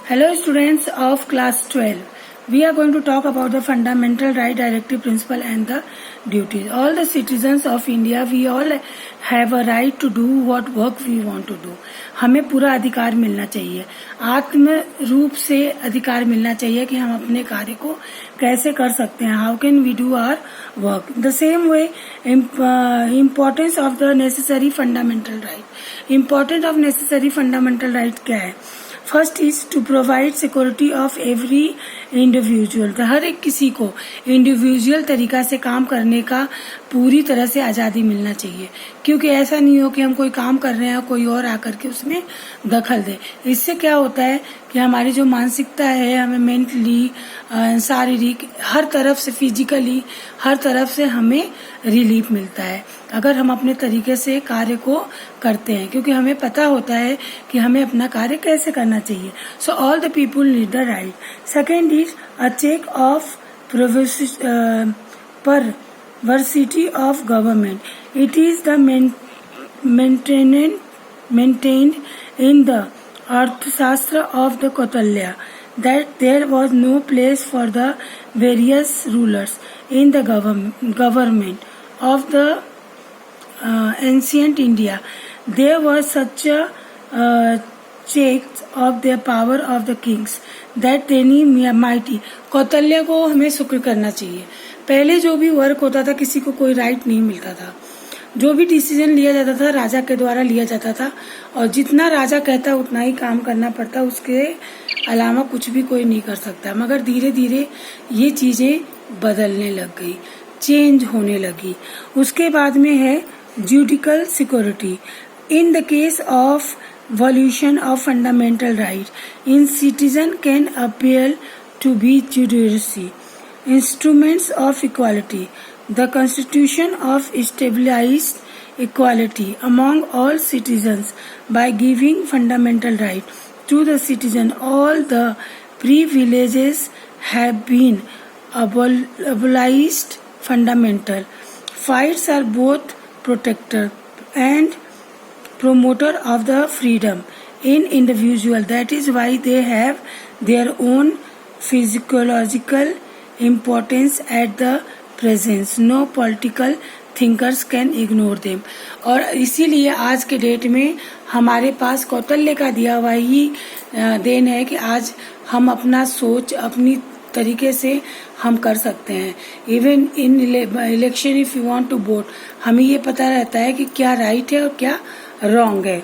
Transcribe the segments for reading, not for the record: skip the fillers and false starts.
Hello students of class 12. We are going to talk about the fundamental right, directive principle and the duties. All the citizens of India, we all have a right to do what work we want to do. हमें पूरा अधिकार मिलना चाहिए, आत्म रूप से अधिकार मिलना चाहिए कि हम अपने कार्य को कैसे कर सकते हैं. How can we do our work? The same way, importance of the necessary fundamental right. Importance of necessary fundamental right क्या है? First is to provide security of every individual. हर एक किसी को इंडिविजुअल तरीका से काम करने का पूरी तरह से आज़ादी मिलना चाहिए, क्योंकि ऐसा नहीं हो कि हम कोई काम कर रहे हैं कोई और आकर के उसमें दखल दे. इससे क्या होता है कि हमारी जो मानसिकता है, हमें मेंटली, शारीरिक, हर तरफ से, फिजिकली, हर तरफ से हमें रिलीफ मिलता है अगर हम अपने तरीके से कार्य को करते हैं, क्योंकि हमें पता होता है कि हमें अपना कार्य कैसे करना चाहिए. So all the people need the right. Second is a check of perversity of government. It is the maintained in the Arthashastra of the Kautilya that there was no place for the various rulers in the government of the ancient India. There was such a check of the power of the kings that any mighty. कौतल्य को हमें शुक्र करना चाहिए. पहले जो भी work होता था किसी को कोई राइट नहीं मिलता था. जो भी डिसीजन लिया जाता था राजा के द्वारा लिया जाता था, और जितना राजा कहता उतना ही काम करना पड़ता, उसके अलावा कुछ भी कोई नहीं कर सकता. मगर धीरे धीरे ये चीजें बदलने लग गई, चेंज होने लगी. उसके बाद में है judicial security. In the case of violation of fundamental right, in citizen can appeal to be judiciary instruments of equality. The Constitution of stabilized equality among all citizens by giving fundamental right to the citizen. All the privileges have been abolished. Fundamental rights are both protector and promoter of the freedom in individual. That is why they have their own physiological importance at the presence. No political thinkers can ignore them. और इसीलिए आज के date में हमारे पास कौतल्य का दिया हुआ ही then है कि आज हम अपना सोच अपनी तरीके से हम कर सकते हैं. Even in election if you want to vote, हमें ये पता रहता है कि क्या राइट है और क्या रॉन्ग है.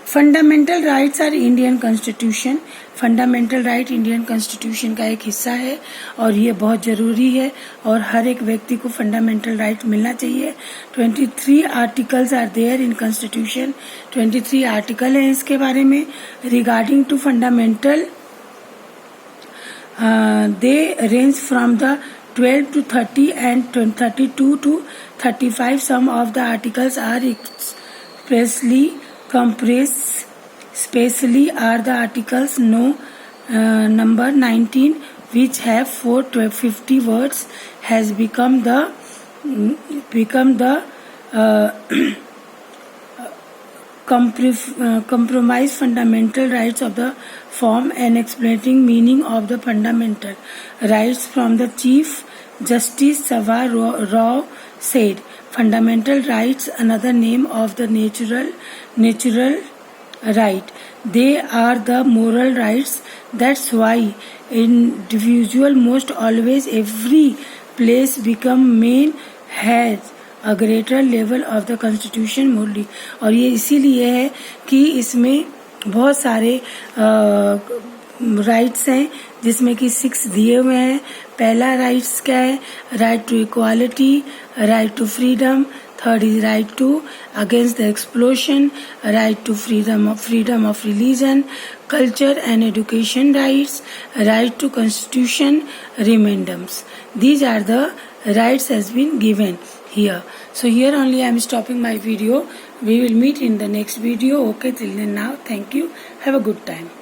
Fundamental rights are Indian constitution. Fundamental right Indian constitution का एक हिस्सा है और ये बहुत जरूरी है, और हर एक व्यक्ति को फंडामेंटल राइट मिलना चाहिए. 23 articles are there in constitution. 23 article हैं इसके बारे में. Regarding to fundamental they range from the 12 to 30 and 32 to 35. Some of the articles are expressly compressed. Especially are the articles number 19, which have 450 words, has become the compromise fundamental rights of the form and explaining meaning of the fundamental rights from the Chief Justice Sava Rao said, fundamental rights another name of the natural right. They are the moral rights. That's why individual most always every place become main has a greater level of the constitution morally. और ये इसीलिए है कि इसमें बहुत सारे rights हैं जिसमें कि 6 दिए हुए हैं. पहला राइट्स क्या है? Right to equality, right to freedom. Third is right to against the explosion, right to freedom of religion, culture and education rights, right to constitution reminders. These are the rights has been given here. So here only I am stopping my video. We will meet in the next video. Okay, till then now, thank you. Have a good time.